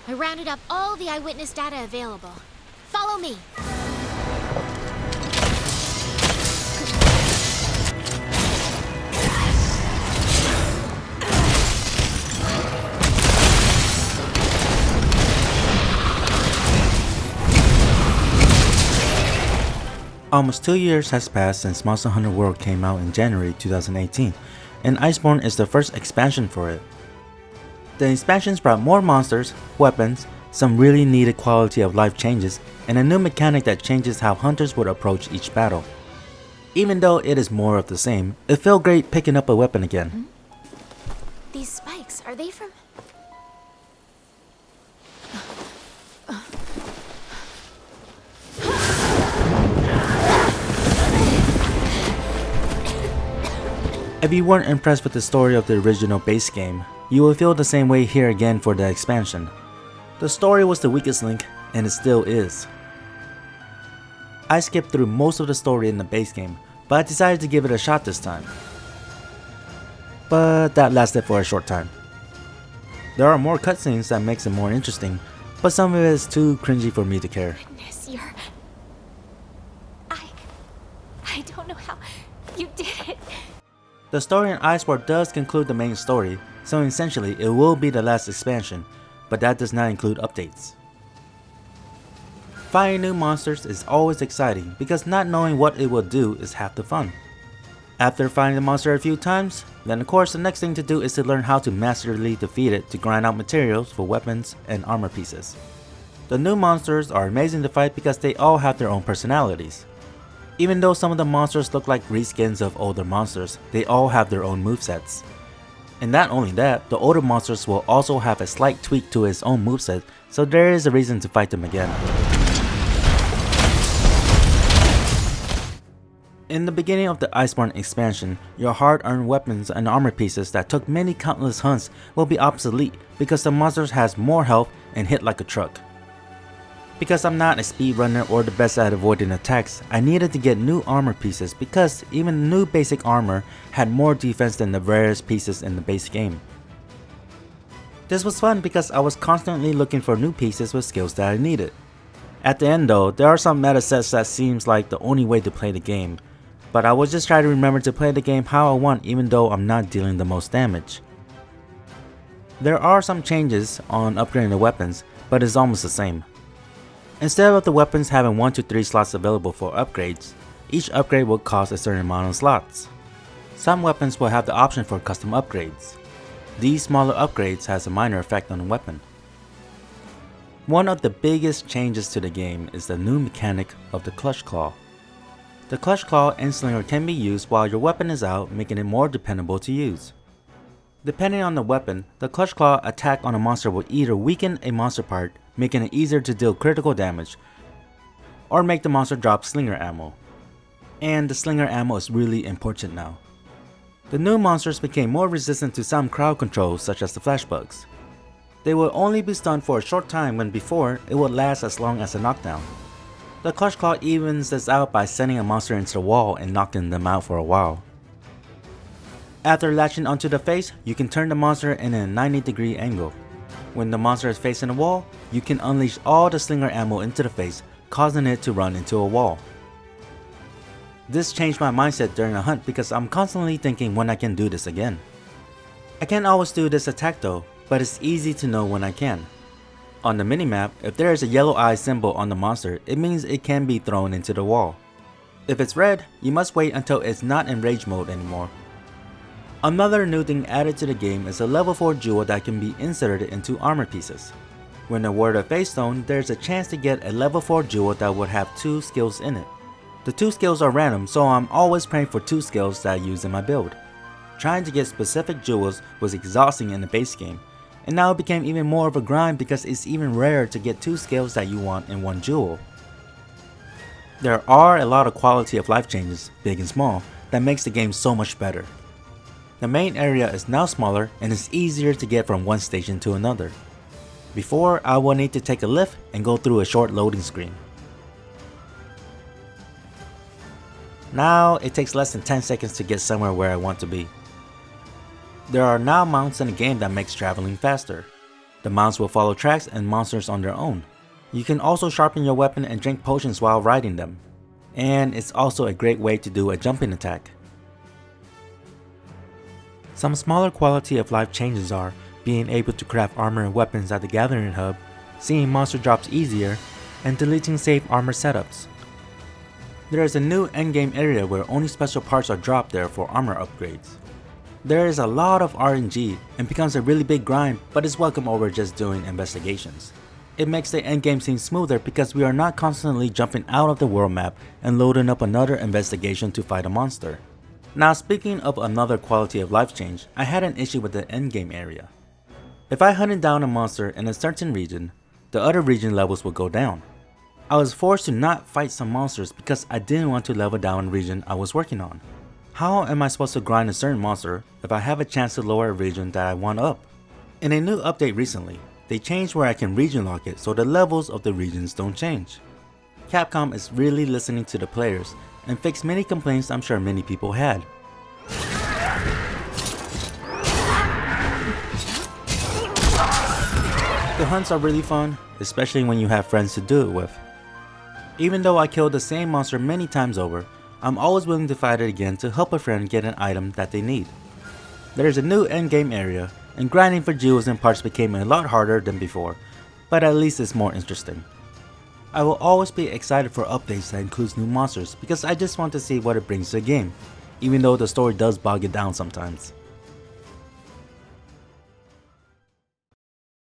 I rounded up all the eyewitness data available. Follow me. Almost 2 years has passed since Monster Hunter World came out in January 2018, and Iceborne is the first expansion for it. The expansions brought more monsters, weapons, some really needed quality of life changes, and a new mechanic that changes how hunters would approach each battle. Even though it is more of the same, it felt great picking up a weapon again. These spikes, are they from... If you weren't impressed with the story of the original base game, you will feel the same way here again for the expansion. The story was the weakest link, and it still is. I skipped through most of the story in the base game, but I decided to give it a shot this time. But that lasted for a short time. There are more cutscenes that makes it more interesting, but some of it is too cringy for me to care. Goodness, you're... I don't know how you did it. The story in Iceborne does conclude the main story, so essentially it will be the last expansion, but that does not include updates. Finding new monsters is always exciting because not knowing what it will do is half the fun. After finding the monster a few times, then of course the next thing to do is to learn how to masterly defeat it to grind out materials for weapons and armor pieces. The new monsters are amazing to fight because they all have their own personalities. Even though some of the monsters look like reskins of older monsters, they all have their own movesets. And not only that, the older monsters will also have a slight tweak to its own moveset, so there is a reason to fight them again. In the beginning of the Iceborne expansion, your hard-earned weapons and armor pieces that took many countless hunts will be obsolete because the monsters has more health and hit like a truck. Because I'm not a speedrunner or the best at avoiding attacks, I needed to get new armor pieces because even the new basic armor had more defense than the rarest pieces in the base game. This was fun because I was constantly looking for new pieces with skills that I needed. At the end though, there are some meta sets that seems like the only way to play the game, but I will just try to remember to play the game how I want even though I'm not dealing the most damage. There are some changes on upgrading the weapons, but it's almost the same. Instead of the weapons having 1 to 3 slots available for upgrades, each upgrade will cost a certain amount of slots. Some weapons will have the option for custom upgrades. These smaller upgrades has a minor effect on the weapon. One of the biggest changes to the game is the new mechanic of the Clutch Claw. The Clutch Claw and Slinger can be used while your weapon is out, making it more dependable to use. Depending on the weapon, the Clutch Claw attack on a monster will either weaken a monster part, making it easier to deal critical damage, or make the monster drop Slinger ammo. And the Slinger ammo is really important now. The new monsters became more resistant to some crowd controls such as the flashbugs. They will only be stunned for a short time when before it would last as long as a knockdown. The Clutch Claw evens this out by sending a monster into the wall and knocking them out for a while. After latching onto the face, you can turn the monster in a 90-degree angle. When the monster is facing a wall, you can unleash all the Slinger ammo into the face, causing it to run into a wall. This changed my mindset during a hunt because I'm constantly thinking when I can do this again. I can't always do this attack though, but it's easy to know when I can. On the minimap, if there is a yellow eye symbol on the monster, it means it can be thrown into the wall. If it's red, you must wait until it's not in rage mode anymore. Another new thing added to the game is a level 4 jewel that can be inserted into armor pieces. When awarded a face stone, there's a chance to get a level 4 jewel that would have 2 skills in it. The 2 skills are random, so I'm always praying for 2 skills that I use in my build. Trying to get specific jewels was exhausting in the base game, and now it became even more of a grind because it's even rarer to get 2 skills that you want in 1 jewel. There are a lot of quality of life changes, big and small, that makes the game so much better. The main area is now smaller and it's easier to get from one station to another. Before, I would need to take a lift and go through a short loading screen. Now, it takes less than 10 seconds to get somewhere where I want to be. There are now mounts in the game that makes traveling faster. The mounts will follow tracks and monsters on their own. You can also sharpen your weapon and drink potions while riding them. And it's also a great way to do a jumping attack. Some smaller quality of life changes are being able to craft armor and weapons at the Gathering Hub, seeing monster drops easier, and deleting safe armor setups. There is a new endgame area where only special parts are dropped there for armor upgrades. There is a lot of RNG and becomes a really big grind, but is welcome over just doing investigations. It makes the endgame seem smoother because we are not constantly jumping out of the world map and loading up another investigation to fight a monster. Now, speaking of another quality of life change, I had an issue with the endgame area. If I hunted down a monster in a certain region, the other region levels would go down. I was forced to not fight some monsters because I didn't want to level down the region I was working on. How am I supposed to grind a certain monster if I have a chance to lower a region that I want up? In a new update recently, they changed where I can region lock it so the levels of the regions don't change. Capcom is really listening to the players and fixed many complaints I'm sure many people had. The hunts are really fun, especially when you have friends to do it with. Even though I killed the same monster many times over, I'm always willing to fight it again to help a friend get an item that they need. There is a new endgame area, and grinding for jewels and parts became a lot harder than before, but at least it's more interesting. I will always be excited for updates that includes new monsters because I just want to see what it brings to the game, even though the story does bog it down sometimes.